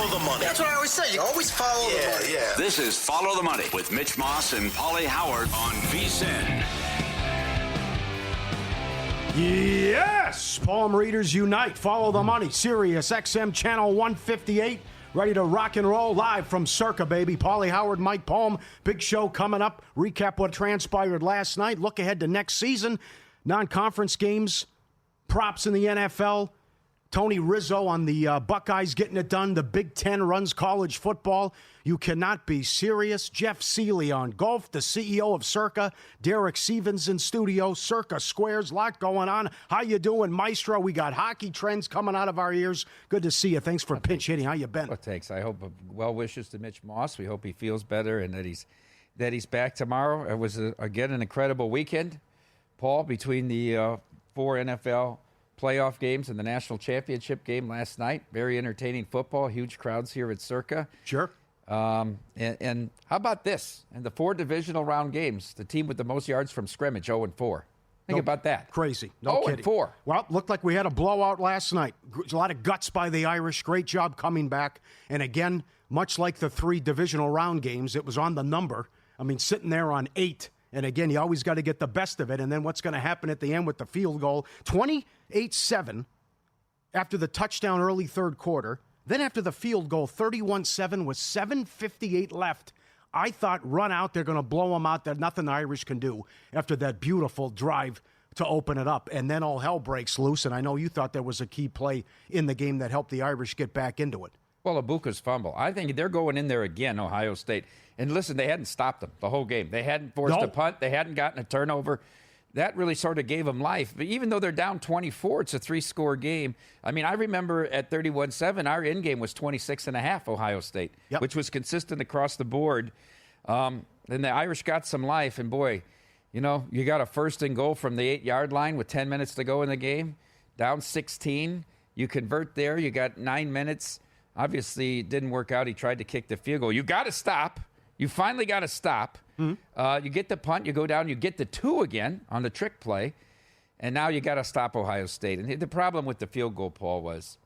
follow the money. That's what I always say. You always follow the money. Yeah. This is Follow the Money with Mitch Moss and Pauly Howard on VSiN. Yes! Palm Readers Unite. Follow the Money. Sirius XM Channel 158. Ready to rock and roll live from Circa, baby. Pauly Howard, Mike Palm. Big show coming up. Recap what transpired last night. Look ahead to next season. Non-conference games. Props in the NFL. Tony Rizzo on the Buckeyes getting it done. The Big Ten runs college football. You cannot be serious. Jeff Seeley on golf, the CEO of Circa. Derek Stevens in studio. Circa Squares, lot going on. How you doing, Maestro? We got hockey trends coming out of our ears. Good to see you. Thanks for pinch hitting. How you been? Well, thanks. I hope well wishes to Mitch Moss. We hope he feels better and that he's back tomorrow. It was again an incredible weekend, Paul, between the 4 NFL playoff games and the national championship game last night. Very entertaining football. Huge crowds here at Circa. Sure. And how about this? In the 4 divisional round games, the team with the most yards from scrimmage, 0-4. Think about that. Crazy. No kidding. 0-4. Well, looked like we had a blowout last night. A lot of guts by the Irish. Great job coming back. And again, much like the 3 divisional round games, it was on the number. I mean, sitting there on 8. And again, you always got to get the best of it. And then what's going to happen at the end with the field goal? 28-7 after the touchdown early third quarter. Then after the field goal, 31-7 with 7:58 left. I thought run out, they're going to blow them out. There's nothing the Irish can do after that beautiful drive to open it up. And then all hell breaks loose. And I know you thought there was a key play in the game that helped the Irish get back into it. Well, Ibuka's fumble. I think they're going in there again, Ohio State. And listen, they hadn't stopped them the whole game. They hadn't forced a punt. They hadn't gotten a turnover. That really sort of gave them life. But even though they're down 24, it's a 3-score game. I mean, I remember at 31-7, our end game was 26.5, Ohio State, which was consistent across the board. Then the Irish got some life. And, boy, you know, you got a 1st and goal from the 8-yard line with 10 minutes to go in the game, down 16. You convert there. You got 9 minutes. Obviously, it didn't work out. He tried to kick the field goal. You got to stop. You finally got to stop. You get the punt. You go down. You get the 2 again on the trick play. And now you got to stop Ohio State. And the problem with the field goal, Paul, was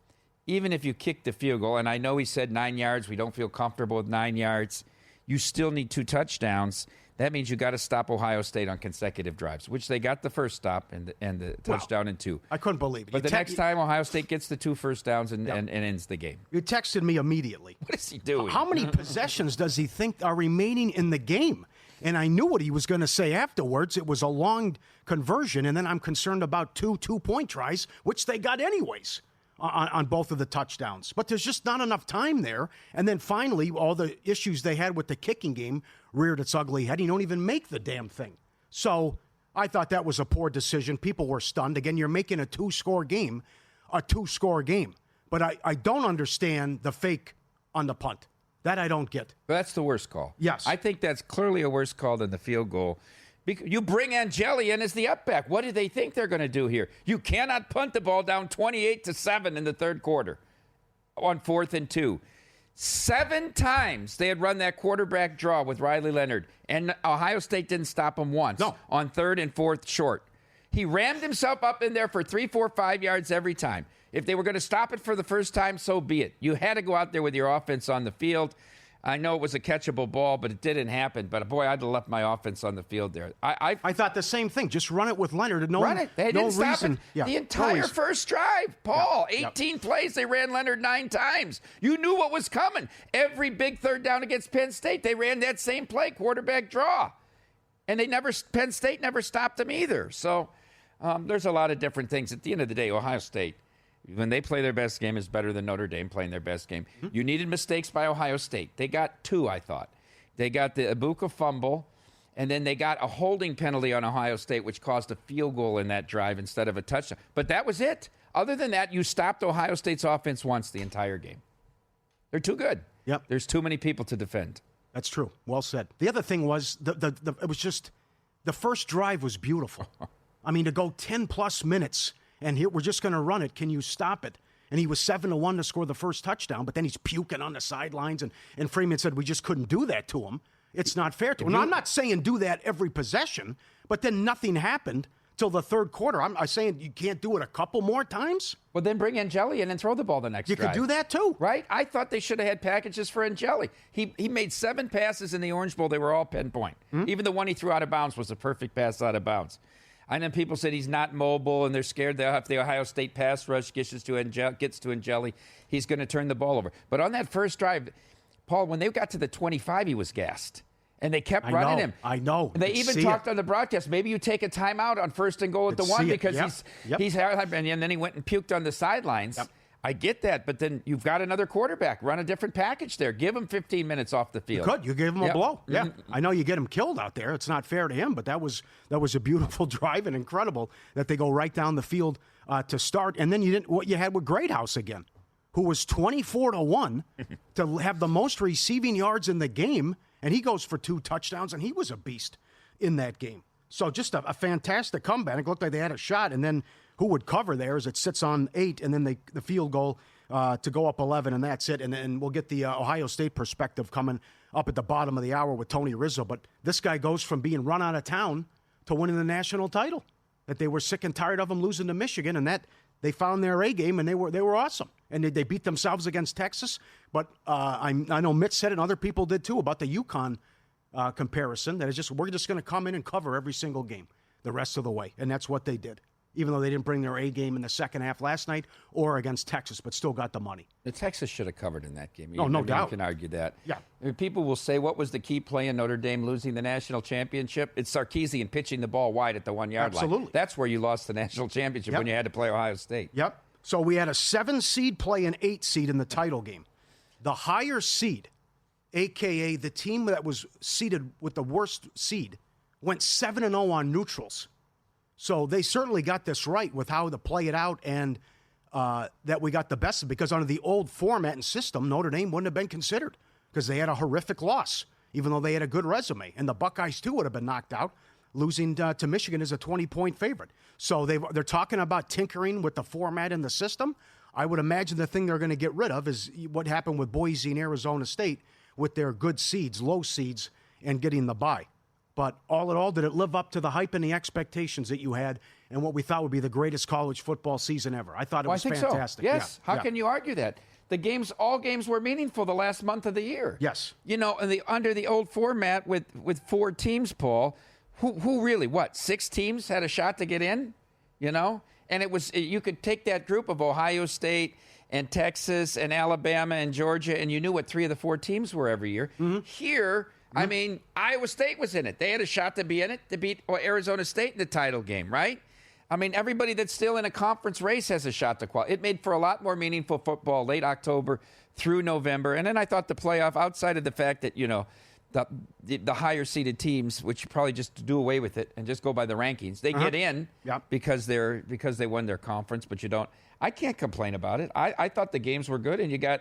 even if you kick the field goal, and I know he said 9 yards. We don't feel comfortable with 9 yards. You still need 2 touchdowns. That means you got to stop Ohio State on consecutive drives, which they got the first stop and the touchdown in 2. I couldn't believe it. But the next time Ohio State gets the 2 first downs and ends the game. You texted me immediately. What is he doing? How many possessions does he think are remaining in the game? And I knew what he was going to say afterwards. It was a long conversion, and then I'm concerned about 2 two-point tries, which they got anyways on both of the touchdowns. But there's just not enough time there. And then finally, all the issues they had with the kicking game reared its ugly head. You don't even make the damn thing. So I thought that was a poor decision. People were stunned. Again, you're making a 2-score game. But I don't understand the fake on the punt. That I don't get. That's the worst call. Yes. I think that's clearly a worse call than the field goal. You bring Angeli in as the up-back. What do they think they're going to do here? You cannot punt the ball down 28-7 in the third quarter on 4th and 2. 7 times they had run that quarterback draw with Riley Leonard, and Ohio State didn't stop him once on 3rd and 4th short. He rammed himself up in there for 3, 4, 5 yards every time. If they were going to stop it for the first time, so be it. You had to go out there with your offense on the field. I know it was a catchable ball, but it didn't happen. But, boy, I'd have left my offense on the field there. I thought the same thing. Just run it with Leonard. Run it. They didn't stop it. Yeah. The entire first drive. Paul, 18 plays, they ran Leonard 9 times. You knew what was coming. Every big third down against Penn State, they ran that same play, quarterback draw. And Penn State never stopped them either. So there's a lot of different things. At the end of the day, Ohio State, when they play their best game, is better than Notre Dame playing their best game. You needed mistakes by Ohio State. They got 2, I thought. They got the Ibuka fumble, and then they got a holding penalty on Ohio State, which caused a field goal in that drive instead of a touchdown. But that was it. Other than that, you stopped Ohio State's offense once the entire game. They're too good. Yep. There's too many people to defend. That's true. Well said. The other thing was, it was just, the first drive was beautiful. I mean, to go 10-plus minutes, and here we're just going to run it. Can you stop it? And he was 7-1 to score the first touchdown, but then he's puking on the sidelines, and Freeman said we just couldn't do that to him. It's not fair to him. Now, I'm not saying do that every possession, but then nothing happened till the third quarter. I'm saying you can't do it a couple more times? Well, then bring Angeli in and throw the ball the next drive. You could do that too. Right? I thought they should have had packages for Angeli. He made 7 passes in the Orange Bowl. They were all pinpoint. Even the one he threw out of bounds was a perfect pass out of bounds. And then people said he's not mobile, and they're scared that if the Ohio State pass rush gets to Angeli, he's going to turn the ball over. But on that first drive, Paul, when they got to the 25, he was gassed. And they kept running him. I know. They even talked on the broadcast. Maybe you take a timeout on first and goal at the one because he's and then he went and puked on the sidelines. Yep. I get that, but then you've got another quarterback. Run a different package there. Give him 15 minutes off the field. You could. You give him a blow. Yeah. I know you get him killed out there. It's not fair to him, but that was a beautiful drive and incredible that they go right down the field to start. And then what you had with Greathouse again, who was 24-1 to have the most receiving yards in the game, and he goes for 2 touchdowns, and he was a beast in that game. So just a fantastic comeback. It looked like they had a shot, and then who would cover there as it sits on 8, and then the field goal to go up 11, and that's it. And then we'll get the Ohio State perspective coming up at the bottom of the hour with Tony Rizzo. But this guy goes from being run out of town to winning the national title. That they were sick and tired of him losing to Michigan, and that they found their A game, and they were awesome. And they beat themselves against Texas. But I know Mitch said it, and other people did too, about the UConn comparison. That is we're just going to come in and cover every single game the rest of the way, and that's what they did. Even though they didn't bring their A game in the second half last night or against Texas, but still got the money. The Texas should have covered in that game. No doubt. You can argue that. Yeah. People will say, what was the key play in Notre Dame losing the national championship? It's Sarkisian pitching the ball wide at the 1-yard line. Absolutely. That's where you lost the national championship when you had to play Ohio State. Yep. So we had a 7-seed play an 8-seed in the title game. The higher seed, a.k.a. the team that was seeded with the worst seed, went 7-0 on neutrals. So they certainly got this right with how to play it out, and that we got the best of it, because under the old format and system, Notre Dame wouldn't have been considered because they had a horrific loss, even though they had a good resume. And the Buckeyes, too, would have been knocked out, losing to Michigan as a 20-point favorite. So they're talking about tinkering with the format and the system. I would imagine the thing they're going to get rid of is what happened with Boise and Arizona State with their good seeds, low seeds, and getting the bye. But all in all, did it live up to the hype and the expectations that you had and what we thought would be the greatest college football season ever? I thought it was fantastic. So. Yes. How can you argue that? All games were meaningful the last month of the year. Yes. Under the old format with 4 teams, Paul, who really, 6 teams had a shot to get in? And it was, you could take that group of Ohio State and Texas and Alabama and Georgia, and you knew what 3 of the 4 teams were every year. Mm-hmm. Here, I mean, Iowa State was in it. They had a shot to be in it, to beat Arizona State in the title game, right? I mean, everybody that's still in a conference race has a shot to qualify. It made for a lot more meaningful football late October through November. And then I thought the playoff, outside of the fact that, the higher-seeded teams, which probably just do away with it and just go by the rankings, they get in because they won their conference, but you don't. I can't complain about it. I thought the games were good, and you got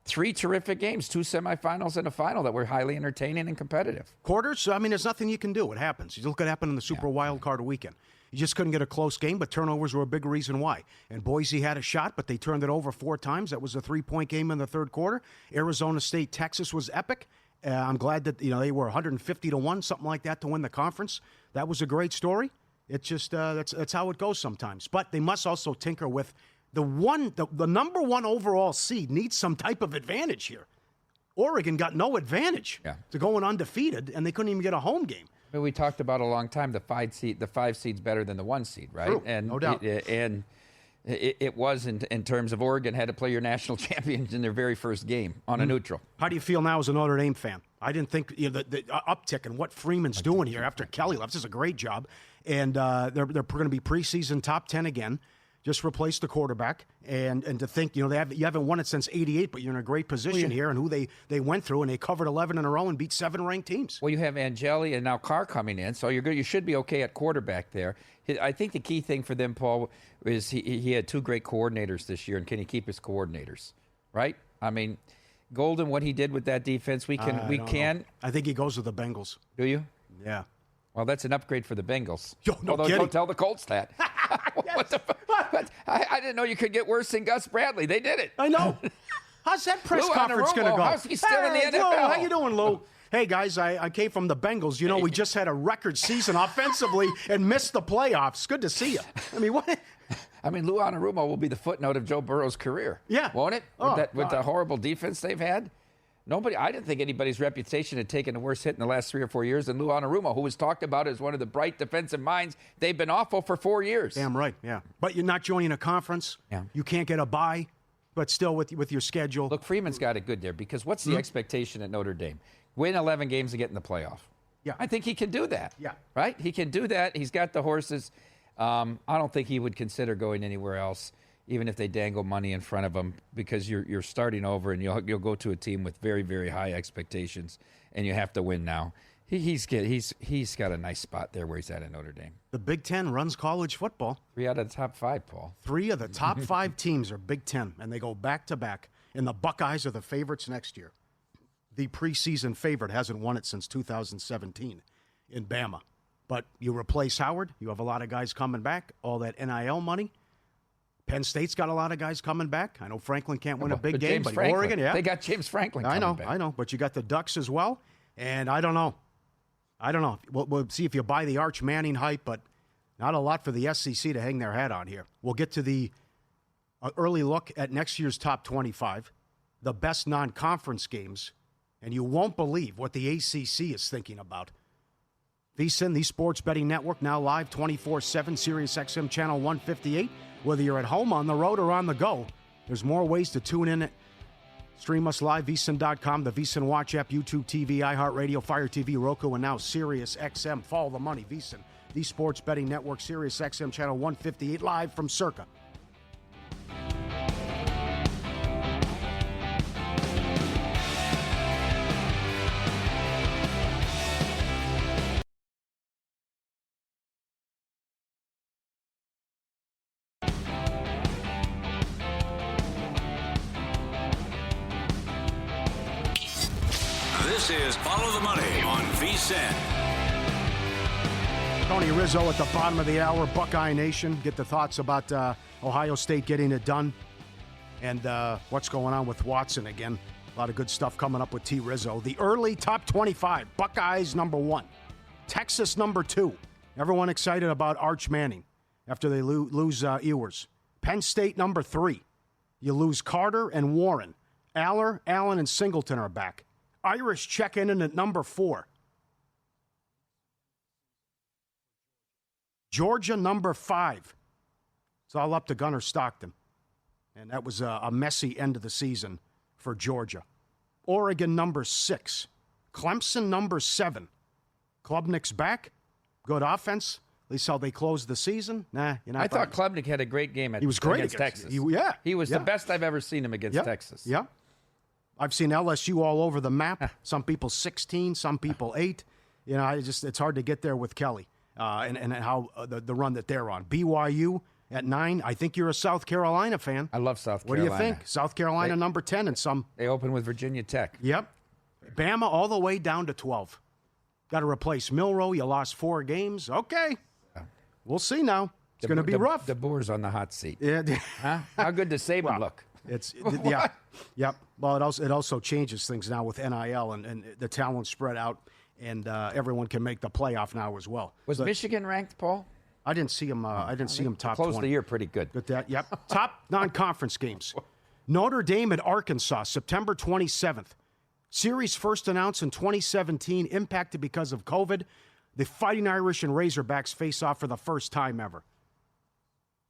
3 terrific games, 2 semifinals and a final that were highly entertaining and competitive. Quarters, I mean, there's nothing you can do. It happens. You look what happened in the Super Wild Card weekend. You just couldn't get a close game, but turnovers were a big reason why. And Boise had a shot, but they turned it over 4 times. That was a 3-point game in the third quarter. Arizona State, Texas was epic. I'm glad that they were 150-1, something like that, to win the conference. That was a great story. It's just that's how it goes sometimes. But they must also tinker with the number 1 overall seed needs some type of advantage here. Oregon got no advantage to going undefeated, and they couldn't even get a home game. But we talked about a long time the 5 seed's better than the 1 seed, right? True, and no doubt. It was in terms of Oregon had to play your national champions in their very first game on a neutral. How do you feel now as a Notre Dame fan? I didn't think the uptick in what Freeman's doing here after Kelly left. This is a great job. And they're going to be preseason top 10 again. Just replace the quarterback, and to think, you haven't won it since '88, but you're in a great position here, and who they went through, and they covered 11 in a row and beat 7 ranked teams. Well, you have Angeli and now Carr coming in, so you're good. You should be okay at quarterback there. I think the key thing for them, Paul, is he had 2 great coordinators this year, and can he keep his coordinators, right? I mean, Golden, what he did with that defense, we can. I think he goes with the Bengals. Do you? Yeah. Well, that's an upgrade for the Bengals. No kidding. Don't tell the Colts that. What the fuck? I didn't know you could get worse than Gus Bradley. They did it. I know. How's that press conference going to go? How's he still in the NFL? How you doing, Lou? Hey, guys, I came from the Bengals. You know, we just had a record season offensively and missed the playoffs. Good to see you. I mean, what? I mean, Lou Anarumo will be the footnote of Joe Burrow's career. Yeah. Won't it? With the horrible defense they've had? I didn't think anybody's reputation had taken a worse hit in the last 3 or 4 years than Lou Anarumo, who was talked about as one of the bright defensive minds. They've been awful for 4 years. Damn right, yeah. But you're not joining a conference. Yeah. You can't get a bye, but still with your schedule. Look, Freeman's got it good there because what's the expectation at Notre Dame? Win 11 games and get in the playoff. Yeah. I think he can do that. Yeah. Right? He can do that. He's got the horses. I don't think he would consider going anywhere else, even if they dangle money in front of him, because you're starting over and you'll go to a team with very, very high expectations, and you have to win now. He's got a nice spot there where he's at Notre Dame. The Big Ten runs college football. 3 out of the top 5, Paul. 3 of the top 5 teams are Big Ten, and they go back to back. And the Buckeyes are the favorites next year. The preseason favorite hasn't won it since 2017 in Bama. But you replace Howard, you have a lot of guys coming back, all that NIL money. Penn State's got a lot of guys coming back. I know Franklin can't win a big game, but Oregon, yeah. They got James Franklin coming back. I know. But you got the Ducks as well. And I don't know. We'll see if you buy the Arch Manning hype, but not a lot for the SEC to hang their hat on here. We'll get to the early look at next year's top 25, the best non-conference games, and you won't believe what the ACC is thinking about. VSiN, the Sports Betting Network, now live 24/7, Sirius XM Channel 158. Whether you're at home, on the road, or on the go, there's more ways to tune in. Stream us live, VSiN.com, the VSiN Watch app, YouTube TV, iHeartRadio, Fire TV, Roku, and now Sirius XM. Follow the money, VSiN, the Sports Betting Network, Sirius XM Channel 158, live from Circa. This is Follow the Money on VSiN. Tony Rizzo at the bottom of the hour, Buckeye Nation. Get the thoughts about Ohio State getting it done and what's going on with Watson again. A lot of good stuff coming up with T. Rizzo. The early top 25, Buckeyes number 1, Texas number 2. Everyone excited about Arch Manning after they lose Ewers. Penn State number 3. You lose Carter and Warren. Allen, and Singleton are back. Irish check in at number 4. Georgia, number 5. It's all up to Gunnar Stockton. And that was a messy end of the season for Georgia. Oregon, number 6. Clemson, number 7. Klubnik's back. Good offense. At least how they closed the season. I thought Klubnik had a great game against Texas. He was the best I've ever seen him against Texas. Yeah. I've seen LSU all over the map. Some people 16, some people 8. It's hard to get there with Kelly and how the run that they're on. BYU at 9. I think you're a South Carolina fan. I love South Carolina. What do you think? South Carolina number 10 and some. They open with Virginia Tech. Yep. Bama all the way down to 12. Got to replace Milroe. You lost 4 games. Okay. We'll see now. It's going to be rough. The Boer's on the hot seat. Yeah. Huh? How good does Saban look? Yep. Well, it also changes things now with NIL and the talent spread out, and everyone can make the playoff now as well. Was Michigan ranked, Paul? I didn't see him. I didn't see him top 20. Closed the year pretty good. But top non-conference games. Notre Dame at Arkansas, September 27th. Series first announced in 2017, impacted because of COVID. The Fighting Irish and Razorbacks face off for the first time ever.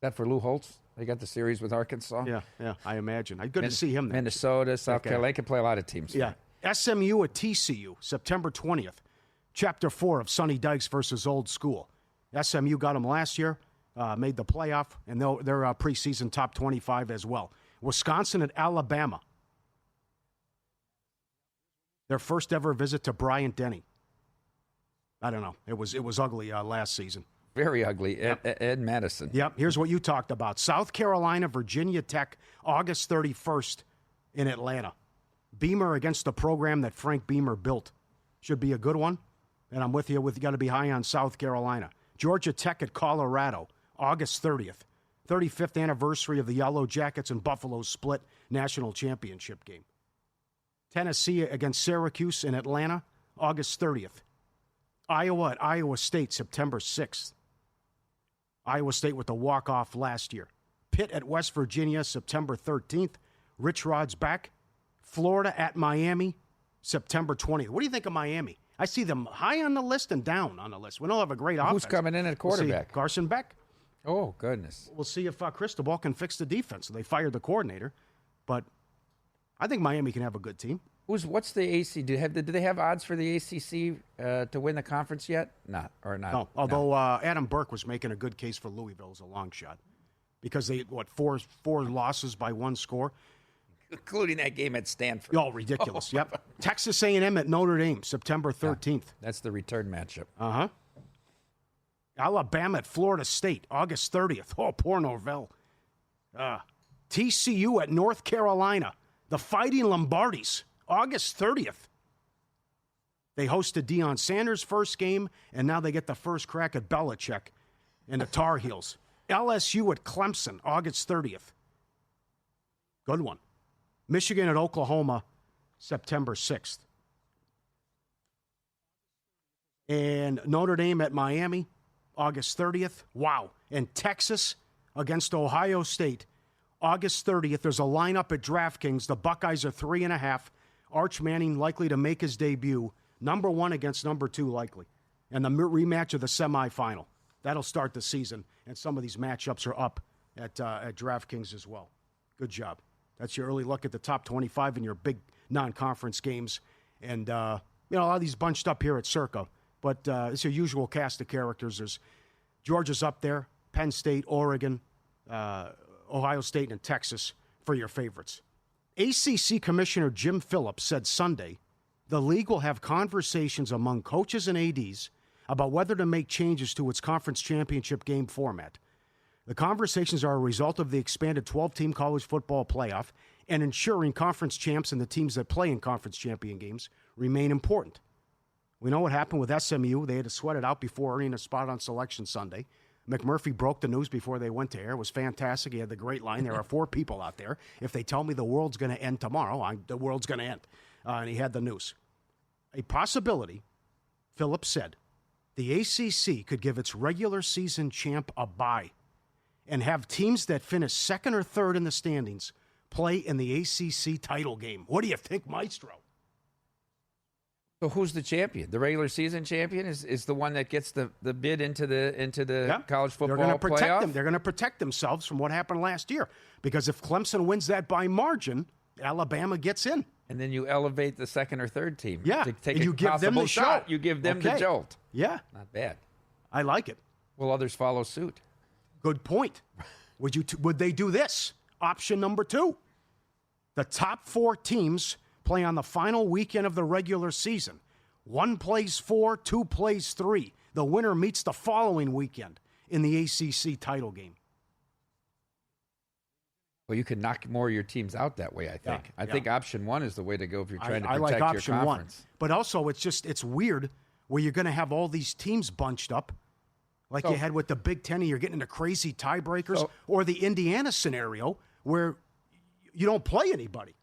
That for Lou Holtz? They got the series with Arkansas? Yeah, I imagine. Good to see him there. Minnesota, South Carolina. They can play a lot of teams. Yeah. SMU at TCU, September 20th. Chapter 4 of Sonny Dykes versus Old School. SMU got them last year, made the playoff, and they're preseason top 25 as well. Wisconsin at Alabama. Their first ever visit to Bryant-Denny. I don't know. It was ugly last season. Very ugly. Ed Madison. Yep. Here's what you talked about. South Carolina, Virginia Tech, August 31st in Atlanta. Beamer against the program that Frank Beamer built. Should be a good one. And I'm with you. You got to be high on South Carolina. Georgia Tech at Colorado, August 30th. 35th anniversary of the Yellow Jackets and Buffalo's split national championship game. Tennessee against Syracuse in Atlanta, August 30th. Iowa at Iowa State, September 6th. Iowa State with the walk-off last year. Pitt at West Virginia, September 13th. Rich Rod's back. Florida at Miami, September 20th. What do you think of Miami? I see them high on the list and down on the list. We don't have a great offense. Who's coming in at quarterback? Carson Beck. Oh, goodness. We'll see if Cristobal can fix the defense. They fired the coordinator, but I think Miami can have a good team. What's the AC? Do they have odds for the ACC to win the conference yet? Not. No. Although Adam Burke was making a good case for Louisville as a long shot because they four losses by one score, including that game at Stanford. Oh, ridiculous! Yep. Texas A&M at Notre Dame, September 13th. Yeah, that's the return matchup. Alabama at Florida State, August 30th. Oh, poor Norvell. TCU at North Carolina, the Fighting Lombardis, August 30th. They hosted Deion Sanders' first game, and now they get the first crack at Belichick and the Tar Heels. LSU at Clemson, August 30th. Good one. Michigan at Oklahoma, September 6th. And Notre Dame at Miami, August 30th. Wow. And Texas against Ohio State, August 30th. There's a lineup at DraftKings. The Buckeyes are 3.5. Arch Manning likely to make his debut. Number 1 against number 2 likely. And the rematch of the semifinal. That'll start the season. And some of these matchups are up at DraftKings as well. Good job. That's your early look at the top 25 in your big non-conference games. And, a lot of these bunched up here at Circa. But it's your usual cast of characters. There's Georgia's up there, Penn State, Oregon, Ohio State, and Texas for your favorites. ACC Commissioner Jim Phillips said Sunday the league will have conversations among coaches and ADs about whether to make changes to its conference championship game format. The conversations are a result of the expanded 12-team college football playoff and ensuring conference champs and the teams that play in conference champion games remain important. We know what happened with SMU. They had to sweat it out before earning a spot on Selection Sunday. McMurphy broke the news before they went to air. It was fantastic. He had the great line. There are 4 people out there. If they tell me the world's going to end tomorrow, the world's going to end. And he had the news. A possibility, Phillips said, the ACC could give its regular season champ a bye and have teams that finish second or third in the standings play in the ACC title game. What do you think, Maestro? So who's the champion? The regular season champion is the one that gets the bid into the college football playoff? They're going to protect themselves from what happened last year. Because if Clemson wins that by margin, Alabama gets in. And then you elevate the second or third team. Yeah. To take and you give them the shot. shot. You give them the jolt. Yeah. Not bad. I like it. Will others follow suit? Good point. Would they do this? Option number 2. The top 4 teams play on the final weekend of the regular season. 1 plays 4, 2 plays 3. The winner meets the following weekend in the ACC title game. Well, you can knock more of your teams out that way, I think. Yeah, I think option 1 is the way to go if you're trying to I protect like your option conference. 1. But also, it's weird where you're going to have all these teams bunched up like you had with the Big Ten, and you're getting into crazy tiebreakers, or the Indiana scenario where you don't play anybody.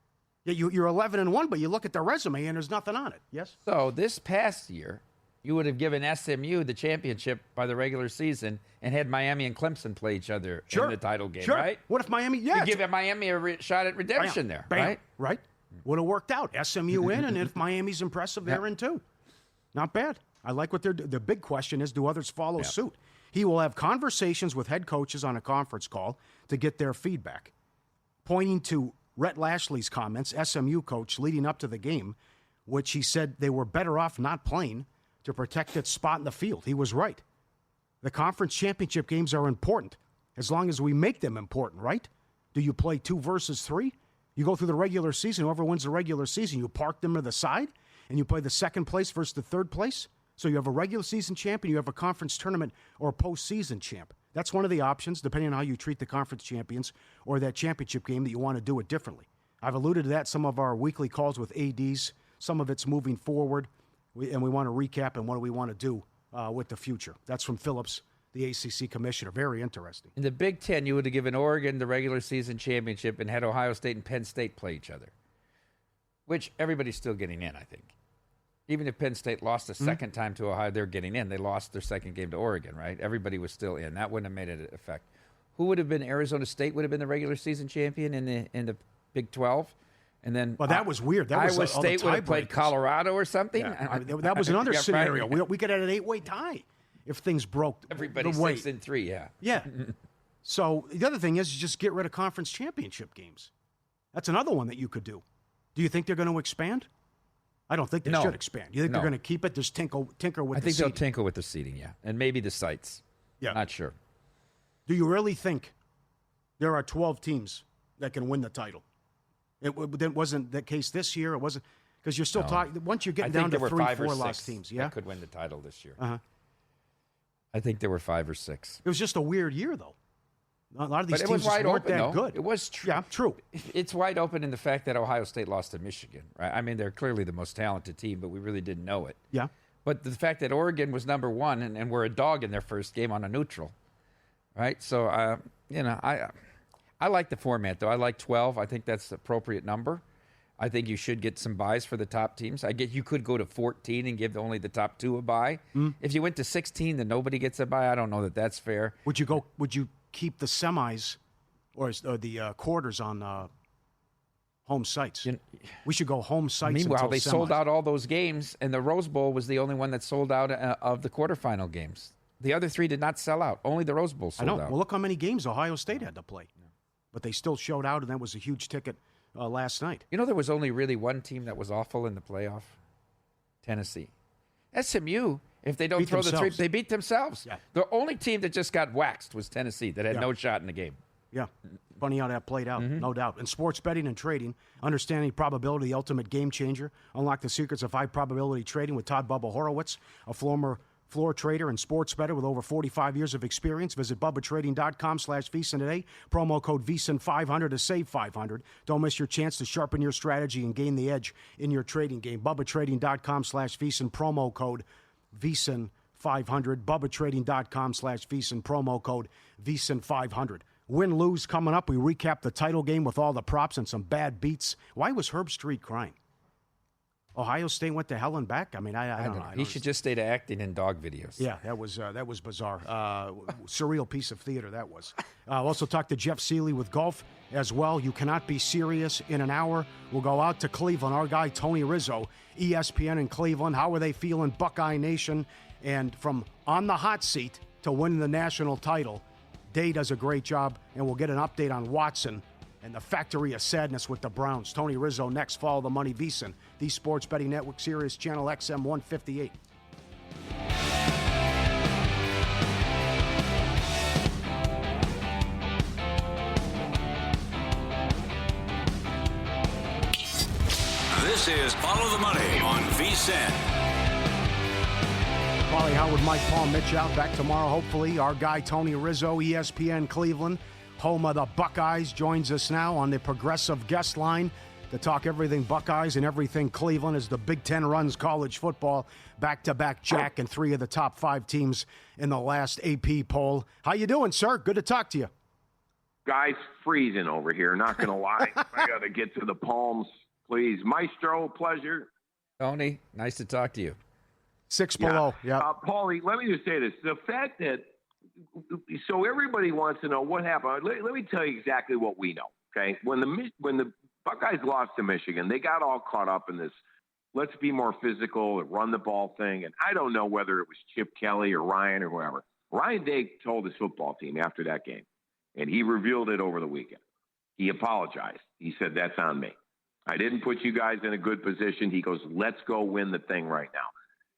You're 11-1, but you look at the resume and there's nothing on it. Yes. So this past year, you would have given SMU the championship by the regular season and had Miami and Clemson play each other in the title game, right? What if Miami? Yeah, you give Miami a shot at redemption there, right? Right. Would have worked out. SMU in, and if Miami's impressive, they're in too. Not bad. I like what they're doing. The big question is, do others follow suit? He will have conversations with head coaches on a conference call to get their feedback, pointing to Rhett Lashley's comments, SMU coach, leading up to the game, which he said they were better off not playing to protect its spot in the field. He was right. The conference championship games are important as long as we make them important, right? Do you play 2 versus 3? You go through the regular season. Whoever wins the regular season, you park them to the side, and you play the second place versus the third place. So you have a regular season champ, and you have a conference tournament or postseason champ. That's one of the options, depending on how you treat the conference champions or that championship game that you want to do it differently. I've alluded to that in some of our weekly calls with ADs. Some of it's moving forward, and we want to recap and what do we want to do with the future. That's from Phillips, the ACC commissioner. Very interesting. In the Big Ten, you would have given Oregon the regular season championship and had Ohio State and Penn State play each other, which everybody's still getting in, I think. Even if Penn State lost a second time to Ohio, they're getting in. They lost their second game to Oregon, right? Everybody was still in. That wouldn't have made an effect. Who would have been Arizona State? Would have been the regular season champion in the Big 12, and then that was weird. That was Iowa State would have played Colorado or something. Yeah. That was another scenario. Right. We could have an 8-way tie if things broke. Everybody's 6-3. Yeah. Yeah. So the other thing is just get rid of conference championship games. That's another one that you could do. Do you think they're going to expand? I don't think they should expand. You think they're going to keep it? Just tinker with the seating? I think they'll tinker with the seating, yeah. And maybe the sites. Yeah. Not sure. Do you really think there are 12 teams that can win the title? It wasn't the case this year. It wasn't because you're still talking. Once you're getting down to 3-4 lost teams, yeah, that could win the title this year. Uh-huh. I think there were 5 or 6. It was just a weird year, though. A lot of these teams wide weren't open, that good. It was true. Yeah, true. It's wide open in the fact that Ohio State lost to Michigan, right? I mean, they're clearly the most talented team, but we really didn't know it. Yeah. But the fact that Oregon was number 1 and were a dog in their first game on a neutral, right? So, I like the format, though. I like 12. I think that's the appropriate number. I think you should get some buys for the top teams. You could go to 14 and give only the top 2 a buy. If you went to 16, then nobody gets a buy. I don't know that that's fair. Would you keep the semis or the quarters on home sites? We should go home sites. Meanwhile, they semis. sold out all those games, and the Rose Bowl was the only one that sold out of the quarterfinal games. The other 3 did not sell out. Only the Rose Bowl sold out. Well, look how many games Ohio State had to play. Yeah. But they still showed out, and that was a huge ticket last night. You know, there was only really one team that was awful in the playoff? Tennessee. SMU, if they don't throw the 3, they beat themselves. Yeah. The only team that just got waxed was Tennessee that had no shot in the game. Yeah. Funny how that played out, no doubt. In sports betting and trading, understanding probability, the ultimate game changer. Unlock the secrets of high probability trading with Todd Bubba Horowitz, a former floor trader and sports bettor with over 45 years of experience. Visit BubbaTrading.com/VSiN today. Promo code VSiN500 to save $500. Don't miss your chance to sharpen your strategy and gain the edge in your trading game. BubbaTrading.com/VSiN. Promo code VSiN500. BubbaTrading.com/VSiN. Promo code VSiN500. Win-lose coming up. We recap the title game with all the props and some bad beats. Why was Herb Street crying? Ohio State went to hell and back? I mean, I don't know. He should just stay to acting in dog videos. Yeah, that was bizarre. Surreal piece of theater, that was. Also talked to Jeff Seeley with golf as well. You cannot be serious in an hour. We'll go out to Cleveland. Our guy, Tony Rizzo, ESPN in Cleveland. How are they feeling, Buckeye Nation? And from on the hot seat to winning the national title, Day does a great job, and we'll get an update on Watson and the factory of sadness with the Browns. Tony Rizzo next. Follow the money, VSiN, the Sports Betting Network, Sirius Channel XM 158. This is Follow the Money on VSiN. Pauly Howard, Mike Paul, Mitch out. Back tomorrow, hopefully. Our guy, Tony Rizzo, ESPN Cleveland, home of the Buckeyes, joins us now on the progressive guest line to talk everything Buckeyes and everything Cleveland as the Big Ten runs college football. Back-to-back Jack and 3 of the top 5 teams in the last AP poll. How you doing, sir? Good to talk to you. Guys, freezing over here, not going to lie. I got to get to the Palms, please. Maestro, pleasure. Tony, nice to talk to you. 6 below. Yeah. Pauly, let me just say this. The fact that – so everybody wants to know what happened. Let me tell you exactly what we know, okay? When the Buckeyes lost to Michigan, they got all caught up in this let's be more physical and run the ball thing. And I don't know whether it was Chip Kelly or Ryan or whoever. Ryan Day told his football team after that game, and he revealed it over the weekend. He apologized. He said, that's on me. I didn't put you guys in a good position. He goes, let's go win the thing right now.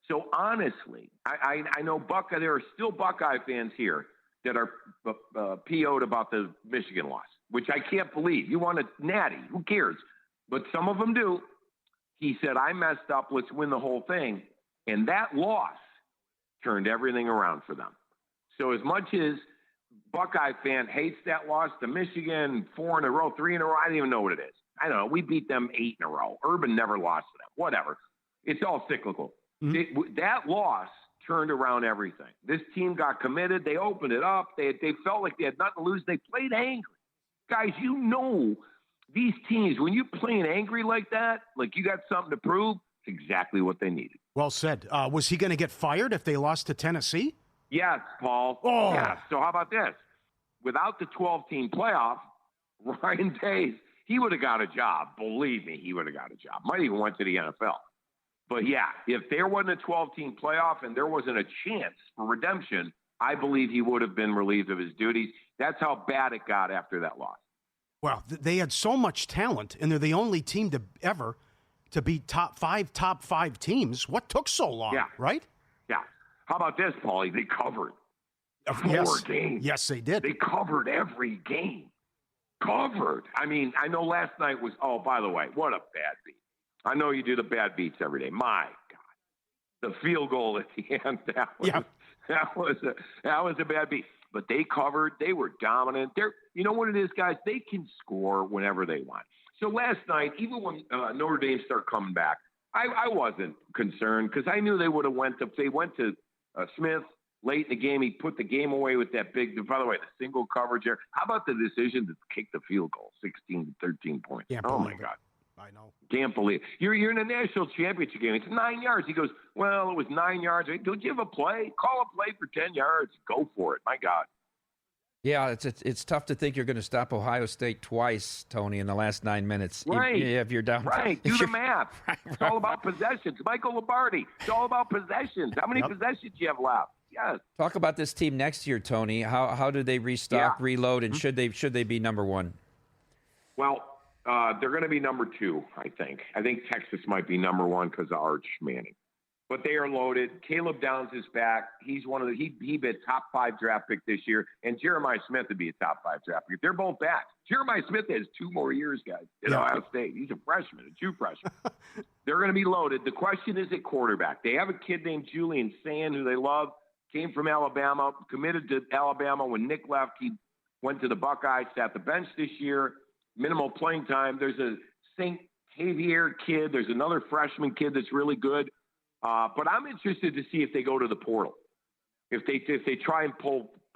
So honestly, I know there are still Buckeye fans here that are PO'd about the Michigan loss, which I can't believe. You want a natty. Who cares? But some of them do. He said, I messed up. Let's win the whole thing. And that loss turned everything around for them. So as much as Buckeye fan hates that loss to Michigan, 4 in a row, 3 in a row, I don't even know what it is. I don't know. We beat them 8 in a row. Urban never lost to them. Whatever. It's all cyclical. Mm-hmm. That loss turned around everything. This team got committed. They opened it up. They felt like they had nothing to lose. They played angry. Guys, you know these teams, when you're playing angry like that, like you got something to prove, It's exactly what they needed. Well said. Was he going to get fired if they lost to Tennessee? Yes, Paul. Oh. Yes. So how about this? Without the 12-team playoff, Ryan Pace, he would have got a job. Believe me, he would have got a job. Might even went to the NFL. But, yeah, if there wasn't a 12-team playoff and there wasn't a chance for redemption, I believe he would have been relieved of his duties. That's how bad it got after that loss. Well, they had so much talent, and they're the only team to beat top five teams. What took so long, right? Yeah. How about this, Pauly? They covered Yes. 4 games. Yes, they did. They covered every game. Covered. I mean, I know last night was, oh, by the way, what a bad beat. I know you do the bad beats every day. My God. The field goal at the end, that was a bad beat. But they covered. They were dominant. You know what it is, guys? They can score whenever they want. So last night, even when Notre Dame started coming back, I wasn't concerned because I knew they would have went to Smith late in the game. He put the game away with that big, by the way, the single coverage there. How about the decision to kick the field goal, 16 to 13 points? Oh, my God. I know. Can't believe it. You're in a national championship game. It's 9 yards. He goes, well, it was 9 yards. Don't you have a play? Call a play for 10 yards. Go for it. My God. Yeah, it's tough to think you're going to stop Ohio State twice, Tony, in the last 9 minutes. Right. If you're down. Right. Do the math. It's all about possessions. Michael Lombardi. It's all about possessions. How many possessions do you have left? Yes. Talk about this team next year, Tony. How do they restock, reload, and should they be number one? Well, they're going to be number 2, I think. I think Texas might be number 1 because of Arch Manning. But they are loaded. Caleb Downs is back. He's one of he be a top 5 draft pick this year, and Jeremiah Smith would be a top 5 draft pick. They're both back. Jeremiah Smith has 2 more years, guys, at Ohio State. He's a freshman, a true freshman. They're going to be loaded. The question is at quarterback. They have a kid named Julian Sand, who they love, came from Alabama, committed to Alabama. When Nick left, he went to the Buckeyes, sat the bench this year, minimal playing time. There's a St. Xavier kid. There's another freshman kid that's really good. But I'm interested to see if they go to the portal, if they try and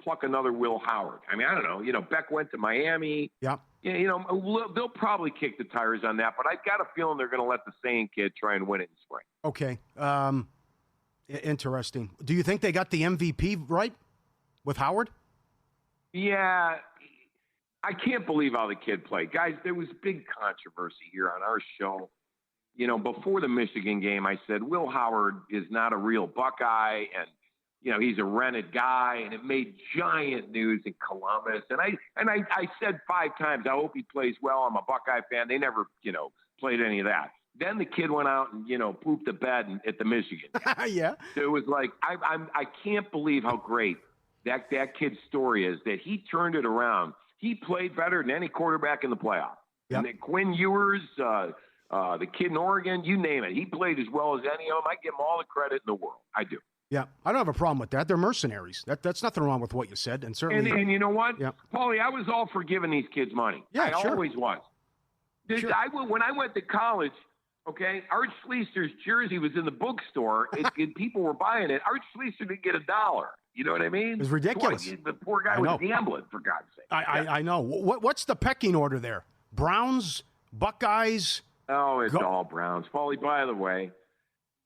pluck another Will Howard. I mean, I don't know. You know, Beck went to Miami. Yeah. You know, they'll probably kick the tires on that. But I've got a feeling they're going to let the Sane kid try and win it in spring. Okay. Interesting. Do you think they got the MVP right with Howard? Yeah. I can't believe how the kid played. Guys, there was big controversy here on our show. You know, before the Michigan game, I said, Will Howard is not a real Buckeye, and, you know, he's a rented guy, and it made giant news in Columbus. And I said 5 times, I hope he plays well. I'm a Buckeye fan. They never, you know, played any of that. Then the kid went out and, you know, pooped the bed at the Michigan. Yeah. So it was like, I can't believe how great that kid's story is, that he turned it around. He played better than any quarterback in the playoff. Yep. And then Quinn Ewers, the kid in Oregon, you name it. He played as well as any of them. I give him all the credit in the world. I do. Yeah, I don't have a problem with that. They're mercenaries. That's nothing wrong with what you said, and certainly. And you know what, yeah. Pauly, I was all for giving these kids money. Yeah, I sure. always was. Sure. When I went to college, okay, Art Schleister's jersey was in the bookstore, and people were buying it. Art Schleister didn't get $1. You know what I mean? It was ridiculous. The poor guy was gambling, for God's sake. I know. What's the pecking order there? Browns, Buckeyes. Oh, it's all Browns. Pauly, by the way,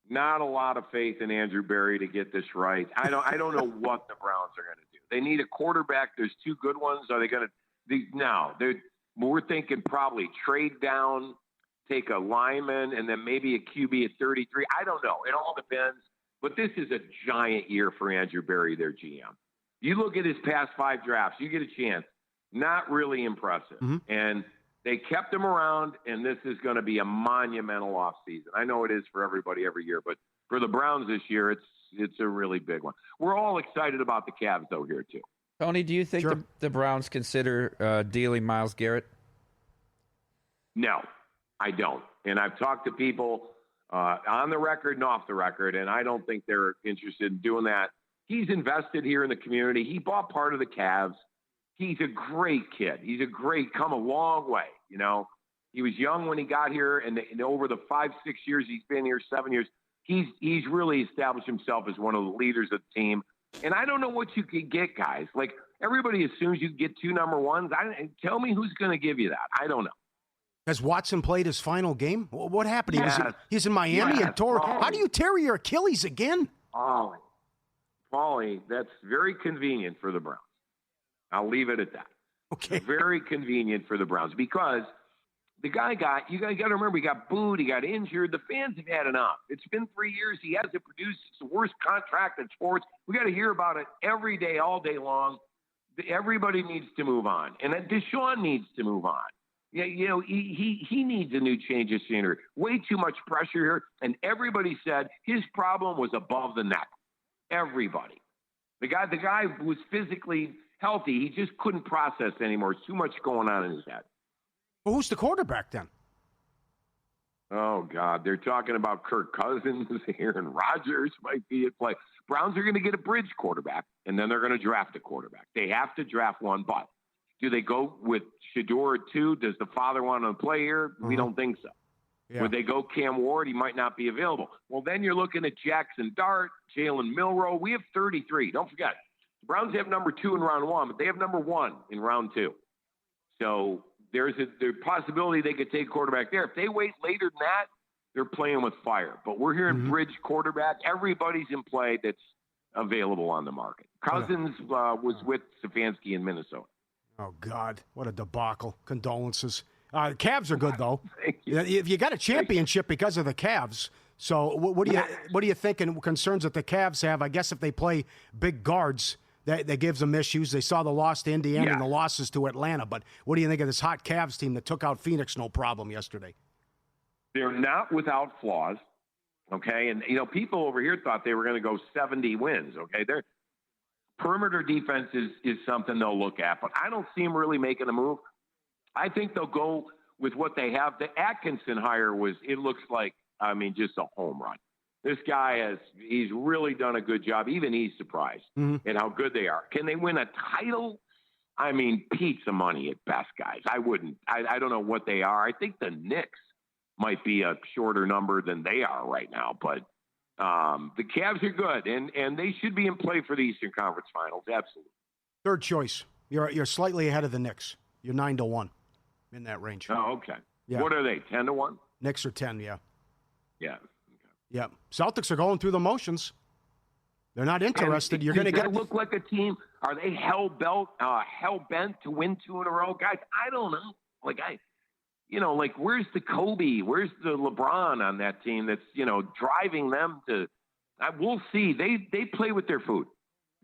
not a lot of faith in Andrew Berry to get this right. I don't know what the Browns are going to do. They need a quarterback. There's 2 good ones. Are they going to – no. We're thinking probably trade down, take a lineman, and then maybe a QB at 33. I don't know. It all depends. But this is a giant year for Andrew Berry, their GM. You look at his past 5 drafts, you get a chance. Not really impressive. Mm-hmm. And they kept him around, and this is going to be a monumental offseason. I know it is for everybody every year, but for the Browns this year, it's a really big one. We're all excited about the Cavs, though, here, too. Tony, do you think the Browns consider dealing Myles Garrett? No, I don't. And I've talked to people on the record and off the record, and I don't think they're interested in doing that. He's invested here in the community. He bought part of the Cavs. He's a great kid. He's come a long way, you know. He was young when he got here, and over the 5-6 years he's been here, 7 years, he's really established himself as one of the leaders of the team. And I don't know what you could get, guys. Like, everybody assumes you can get 2 number ones. Tell me who's going to give you that. I don't know. Has Watson played his final game? What happened? Yes. He's in Miami and tore. How do you tear your Achilles again? Pauly, that's very convenient for the Browns. I'll leave it at that. Okay. Very convenient for the Browns because the guy you got to remember, he got booed, he got injured. The fans have had enough. It's been 3 years. He hasn't produced. It's the worst contract in sports. We got to hear about it every day, all day long. Everybody needs to move on. And Deshaun needs to move on. Yeah, he needs a new change of scenery. Way too much pressure here. And everybody said his problem was above the neck. Everybody. The guy was physically healthy. He just couldn't process anymore. Too much going on in his head. Well, who's the quarterback then? Oh, God. They're talking about Kirk Cousins. Aaron Rodgers might be at play. Browns are going to get a bridge quarterback, and then they're going to draft a quarterback. They have to draft one, but do they go with Shador at 2? Does the father want to play here? Mm-hmm. We don't think so. Yeah. Would they go Cam Ward? He might not be available. Well, then you're looking at Jackson Dart, Jalen Milroe. We have 33. Don't forget, the Browns have number 2 in round 1, but they have number 1 in round 2. So there's the possibility they could take quarterback there. If they wait later than that, they're playing with fire. But we're hearing bridge quarterback. Everybody's in play that's available on the market. Cousins was with Stefanski in Minnesota. Oh, God. What a debacle. Condolences. The Cavs are good, though. You got a championship because of the Cavs. So what do you think and concerns that the Cavs have? I guess if they play big guards, that gives them issues. They saw the loss to Indiana and the losses to Atlanta. But what do you think of this hot Cavs team that took out Phoenix no problem yesterday? They're not without flaws, okay? And, people over here thought they were going to go 70 wins, okay? Their perimeter defense is something they'll look at, but I don't see them really making a move. I think they'll go with what they have. The Atkinson hire it looks like, just a home run. This guy he's really done a good job. Even he's surprised at how good they are. Can they win a title? Pizza money at best, guys. I wouldn't. I don't know what they are. I think the Knicks might be a shorter number than they are right now, but the Cavs are good, and they should be in play for the Eastern Conference Finals. Absolutely. Third choice. You're slightly ahead of the Knicks. You're 9-1 in that range. Oh, okay. Yeah. What are they? 10-1? Knicks are 10. Yeah. Yeah. Okay. Yeah. Celtics are going through the motions. They're not interested. You're going to get look like a team. Are they hell bent to win 2 in a row, guys? I don't know. Where's the Kobe? Where's the LeBron on that team that's, driving them to we'll see. They play with their food.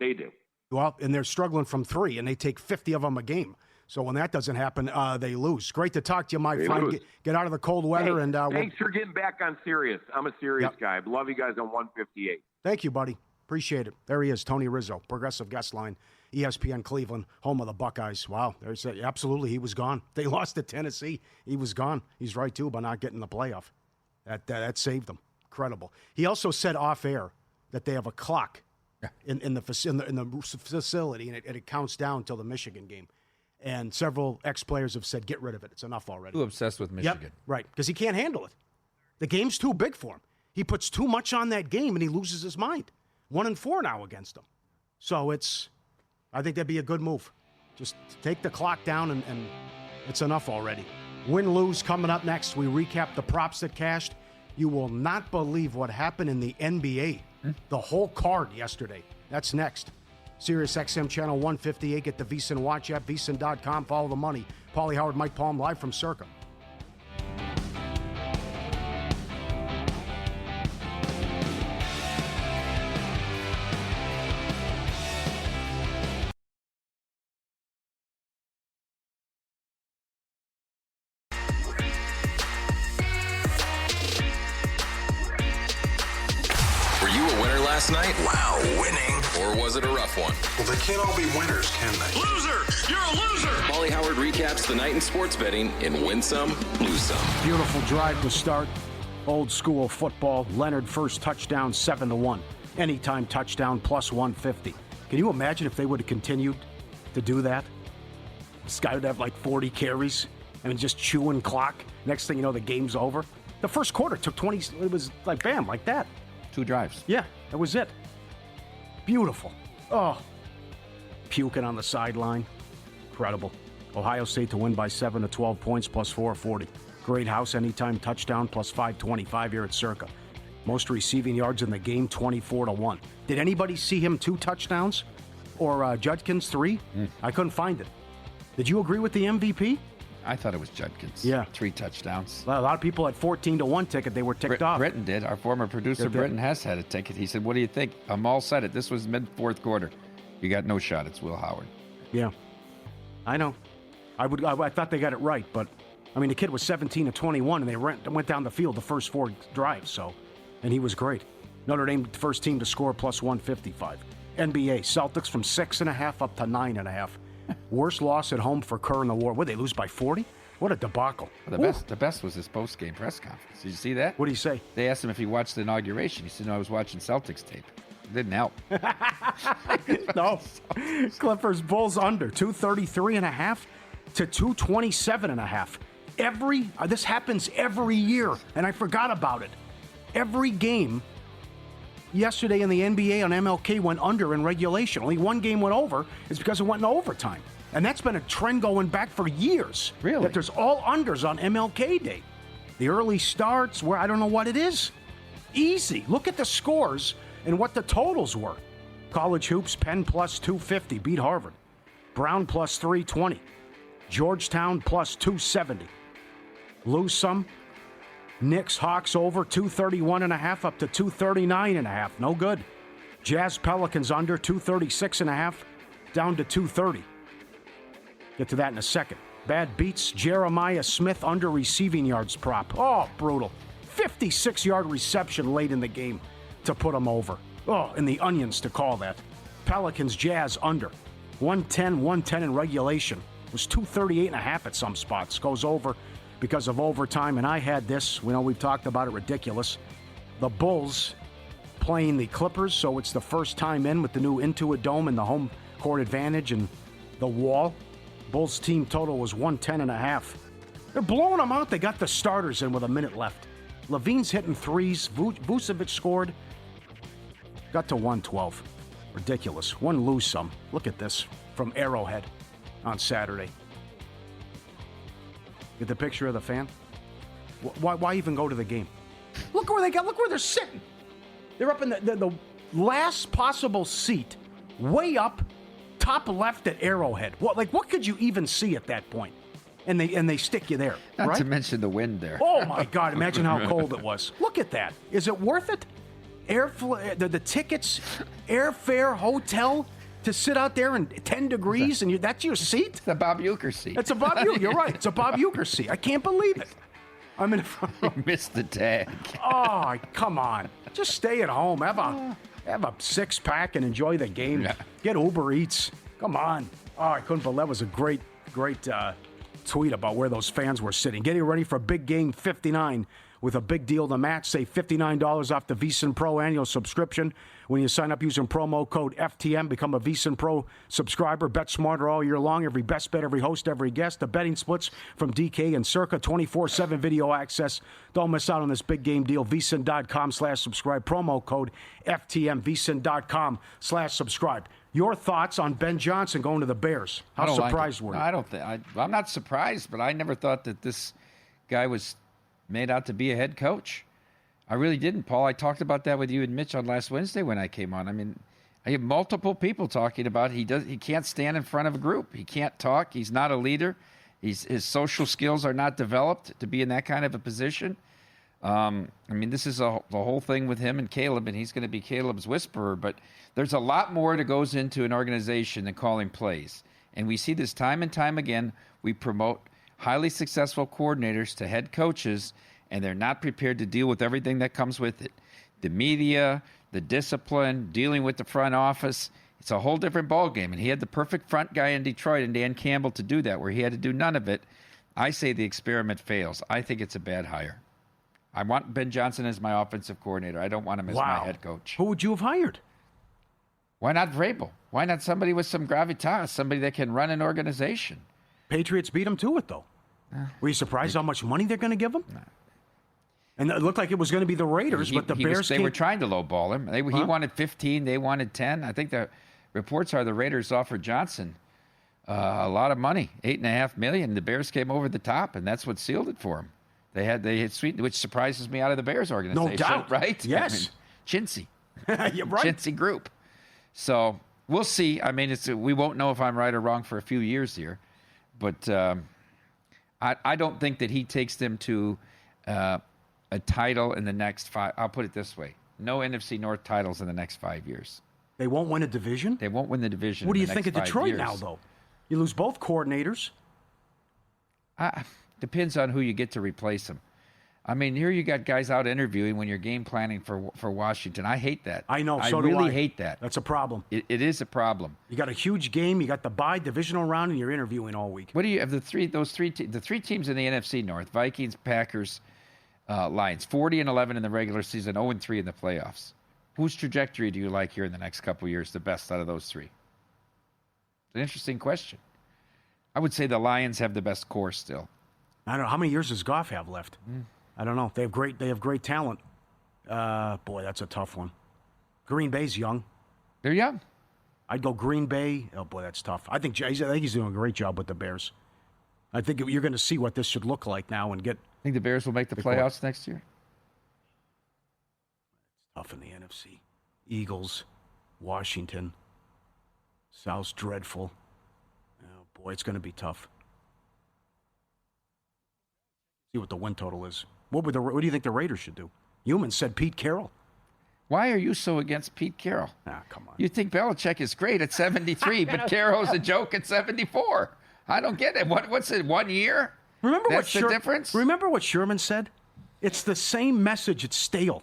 They do. Well, and they're struggling from 3, and they take 50 of them a game. So when that doesn't happen, they lose. Great to talk to you, my friend. Get out of the cold weather. Thanks for getting back on Sirius. I'm a Sirius guy. Love you guys on 158. Thank you, buddy. Appreciate it. There he is, Tony Rizzo, Progressive Guest Line, ESPN Cleveland, home of the Buckeyes. Wow, absolutely, he was gone. They lost to Tennessee. He was gone. He's right, too, by not getting the playoff. That saved them. Incredible. He also said off air that they have a clock in the facility, and it counts down until the Michigan game. And several ex-players have said, get rid of it. It's enough already. Too obsessed with Michigan. Yep, right, because he can't handle it. The game's too big for him. He puts too much on that game, and he loses his mind. 1-4 now against them. So I think that'd be a good move. Just take the clock down, and it's enough already. Win-lose coming up next. We recap the props that cashed. You will not believe what happened in the NBA. The whole card yesterday. That's next. Sirius XM Channel 158. Get the VSiN Watch app, VSiN.com. Follow the money. Pauly Howard, Mike Palm, live from Circa. Last night? Wow, winning. Or was it a rough one? Well, they can't all be winners, can they? Loser! You're a loser! Pauly Howard recaps the night in sports betting in Win Some, Lose Some. Beautiful drive to start. Old school football. Leonard first touchdown, 7-1. Anytime touchdown, plus 150. Can you imagine if they would have continued to do that? This guy would have like 40 carries and just chewing clock. Next thing you know, the game's over. The first quarter took 20. It was like, bam, like that. 2 drives. Yeah, that was it. Beautiful. Oh, puking on the sideline. Incredible. Ohio State to win by 7 to 12 points plus 440. Great house, anytime touchdown, plus 525 here at Circa. Most receiving yards in the game, 24-1. Did anybody see him 2 touchdowns? Or Judkins 3? I couldn't find it. Did you agree with the MVP? I thought it was Judkins. Yeah. 3 touchdowns. Well, a lot of people had 14-1 ticket. They were ticked off. Britton did. Our former producer, Britton, has had a ticket. He said, what do you think? Amal said it. This was mid-4th quarter. You got no shot. It's Will Howard. Yeah. I know. I thought they got it right, but, I mean, the kid was 17-21, and they went down the field the first 4 drives, and he was great. Notre Dame, first team to score, plus 155. NBA, Celtics from 6.5 up to 9.5. Worst loss at home for Kerr in the war. What, they lose by 40? What a debacle. Well, the best was his post-game press conference. Did you see that? What did he say? They asked him if he watched the inauguration. He said, no, I was watching Celtics tape. It didn't help. No. Clippers, Bulls under, 233.5 to 227.5. This happens every year, and I forgot about it. Every game yesterday in the NBA on MLK went under in regulation. Only one game went over. It's because it went in overtime. And that's been a trend going back for years. Really? That there's all unders on MLK Day. The early starts where I don't know what it is. Easy. Look at the scores and what the totals were. College hoops, Penn plus 250, beat Harvard. Brown plus 320. Georgetown plus 270. Lose some. Knicks, Hawks over 231.5 up to 239.5. No good. Jazz, Pelicans under 236.5 down to 230. Get to that in a second. Bad beats. Jeremiah Smith under receiving yards prop. Oh, brutal. 56-yard reception late in the game to put him over. Oh, and the onions to call that. Pelicans, Jazz under. 110 in regulation. It was 238.5 at some spots. Goes over because of overtime, and I had this. We know we've talked about it, ridiculous. The Bulls playing the Clippers, so it's the first time in with the new Intuit Dome and the home court advantage and the wall. Bulls team total was 110.5. They're blowing them out. They got the starters in with a minute left. Levine's hitting threes. Vucevic scored. Got to 112. Ridiculous. One lose some. Look at this from Arrowhead on Saturday. Get the picture of the fan? Why even go to the game? Look where they got. Look where they're sitting. They're up in the last possible seat, way up, top left at Arrowhead. What could you even see at that point? And they stick you there. Not right? to mention the wind there. Oh my God! Imagine how cold it was. Look at that. Is it worth it? The tickets, airfare, hotel. To sit out there in 10 degrees and that's your seat? It's a Bob Uecker seat. It's a Bob Uecker. You're right. It's a Bob Uecker seat. I can't believe it. I'm in front of... You missed the tag. Oh, come on. Just stay at home. Have a 6-pack and enjoy the game. Yeah. Get Uber Eats. Come on. Oh, I couldn't believe that was a great tweet about where those fans were sitting. Getting ready for Big Game 59 with a big deal to match. Save $59 off the VSiN Pro annual subscription. When you sign up using promo code FTM, become a VSiN Pro subscriber. Bet smarter all year long. Every best bet, every host, every guest. The betting splits from DK and Circa. 24/7 video access. Don't miss out on this big game deal. VSiN.com/subscribe. Promo code FTM. VSiN.com/subscribe. Your thoughts on Ben Johnson going to the Bears? How surprised were you? I don't think. I'm not surprised, but I never thought that this guy was made out to be a head coach. I really didn't, Paul. I talked about that with you and Mitch on last Wednesday when I came on. I mean, I have multiple people talking about he can't stand in front of a group. He can't talk. He's not a leader. His social skills are not developed to be in that kind of a position. I mean, this is the whole thing with him and Caleb, and he's going to be Caleb's whisperer. But there's a lot more that goes into an organization than calling plays. And we see this time and time again. We promote highly successful coordinators to head coaches, and they're not prepared to deal with everything that comes with it. The media, the discipline, dealing with the front office. It's a whole different ballgame. And he had the perfect front guy in Detroit and Dan Campbell to do that, where he had to do none of it. I say the experiment fails. I think it's a bad hire. I want Ben Johnson as my offensive coordinator. I don't want him as my head coach. Who would you have hired? Why not Vrabel? Why not somebody with some gravitas, somebody that can run an organization? Patriots beat him to it, though. Were you surprised how much money they're going to give him? No. And it looked like it was going to be the Raiders, but the Bears They were trying to lowball him. He wanted 15. They wanted 10. I think the reports are the Raiders offered Johnson a lot of money, $8.5 million. The Bears came over the top, and that's what sealed it for him. They had sweet, which surprises me out of the Bears organization. No doubt. Right? Yes. Chintzy. You're right. Chintzy group. So we'll see. I mean, we won't know if I'm right or wrong for a few years here. But I don't think that he takes them to a title in the next 5. I'll put it this way. No NFC North titles in the next 5 years. They won't win a division? They won't win the division. What do in you the think of next 5 Detroit years. now, though? You lose both coordinators. Depends on who you get to replace them. I mean, here you got guys out interviewing when you're game planning for Washington. I hate that. I know. So I do really hate that. That's a problem. It is a problem. You got a huge game. You got the bye divisional round, and you're interviewing all week. What do you have? The three teams in the NFC North: Vikings, Packers, Lions. 40-11 in the regular season, 0-3 in the playoffs. Whose trajectory do you like here in the next couple of years? The best out of those three. It's an interesting question. I would say the Lions have the best core still. I don't know how many years does Goff have left. I don't know. They have great talent. Boy, that's a tough one. Green Bay's young. They're young. I'd go Green Bay. Oh boy, that's tough. I think he's doing a great job with the Bears. I think you're going to see what this should look like now and get. Think the Bears will make the playoffs next year? Tough in the NFC. Eagles, Washington, South's dreadful. Oh boy, it's going to be tough. See what the win total is. What do you think the Raiders should do? Human said Pete Carroll. Why are you so against Pete Carroll? Come on. You think Belichick is great at 73, but Carroll's a joke at 74. I don't get it. What's it, 1 year? That's the difference? Remember what Sherman said? It's the same message. It's stale.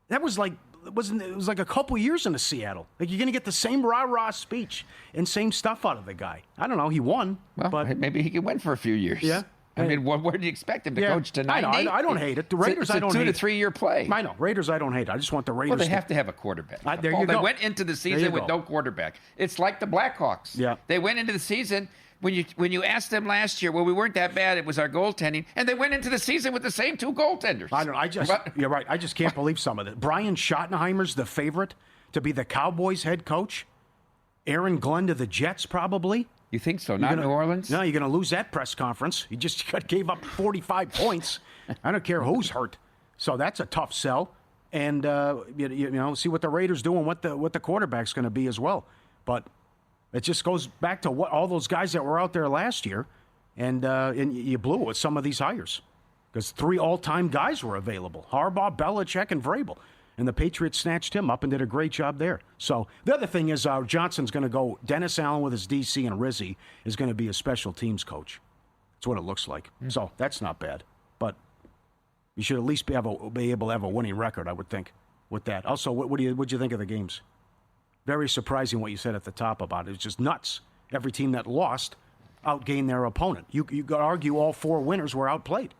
That was like, it was like a couple years into Seattle. Like, you're going to get the same rah-rah speech and same stuff out of the guy. I don't know. He won. Well, but maybe he can win for a few years. Yeah. I mean, where do you expect him to coach to 90? I don't hate it. The Raiders, it's a I don't hate. 2 to 3 year play. I know. Raiders, I don't hate. I just want the Raiders. Well, they have to have a quarterback. There you They go. went into the season with no quarterback. It's like the Blackhawks. Yeah. They went into the season when you asked them last year, well, we weren't that bad. It was our goaltending, and they went into the season with the same 2 goaltenders. I don't. You're right. I just can't believe some of it. Brian Schottenheimer's the favorite to be the Cowboys head coach. Aaron Glenn to the Jets, probably. You think so? Not New Orleans? No, you're going to lose that press conference. You just gave up 45 points. I don't care who's hurt. So that's a tough sell. And, see what the Raiders do and what the quarterback's going to be as well. But it just goes back to what all those guys that were out there last year. And you blew it with some of these hires. Because 3 all-time guys were available. Harbaugh, Belichick, and Vrabel. And the Patriots snatched him up and did a great job there. So the other thing is Johnson's going to go, Dennis Allen with his DC and Rizzi is going to be a special teams coach. That's what it looks like. So that's not bad. But you should at least be able to have a winning record, I would think, with that. Also, what'd you think of the games? Very surprising what you said at the top about it. It's just nuts. Every team that lost outgained their opponent. You could argue all 4 winners were outplayed.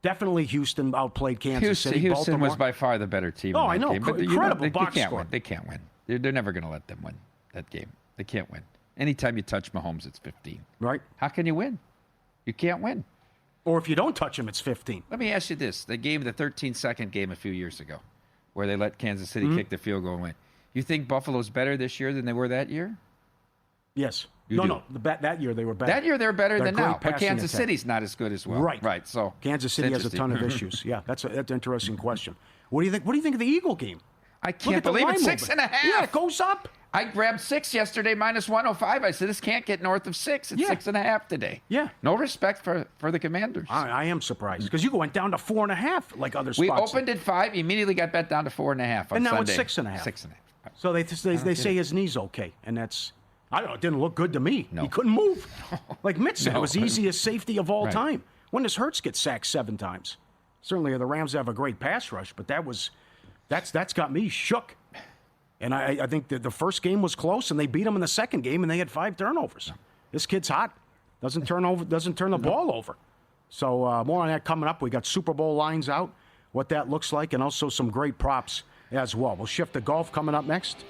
Definitely Houston outplayed Kansas City. Houston Baltimore was by far the better team. Oh, I know. Game. But Incredible box they can't score. Win. They can't win. They're never going to let them win that game. They can't win. Anytime you touch Mahomes, it's 15. Right. How can you win? You can't win. Or if you don't touch him, it's 15. Let me ask you this. The 13-second game a few years ago where they let Kansas City kick the field goal and win. You think Buffalo's better this year than they were that year? Yes. You do. That year they were better. That year they're better than now. But Kansas attack. City's not as good as well. Right. So Kansas City has a ton of issues. Yeah, that's an interesting question. What do you think? What do you think of the Eagle game? I can't believe it's 6.5. Yeah, it goes up. I grabbed 6 yesterday, minus 105. I said, this can't get north of 6. It's 6.5 today. Yeah. No respect for the Commanders. I am surprised because you went down to 4.5 like other spots. We opened at 5, immediately got bet down to 4.5 on and now Sunday. it's 6.5. 6.5. So they say his knee's okay, and that's. I don't know. It didn't look good to me. No. He couldn't move. Like Mitch said, it was the easiest safety of all Right. time. When does Hurts get sacked 7 times? Certainly the Rams have a great pass rush, but that's got me shook. And I think that the first game was close, and they beat them in the second game, and they had 5 turnovers. This kid's hot. Doesn't turn the ball over. So more on that coming up. We got Super Bowl lines out, what that looks like, and also some great props as well. We'll shift to golf coming up next.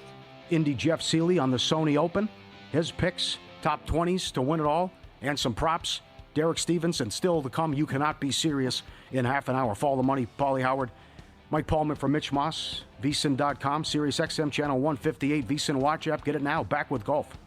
Indy Jeff Seeley on the Sony Open. His picks, top 20s to win it all, and some props. Derek Stevens, and still to come, You Cannot Be Serious in half an hour. Follow the money, Pauly Howard. Mike Paulman for Mitch Moss, VSiN.com, Sirius XM Channel 158, VSiN Watch app. Get it now. Back with golf.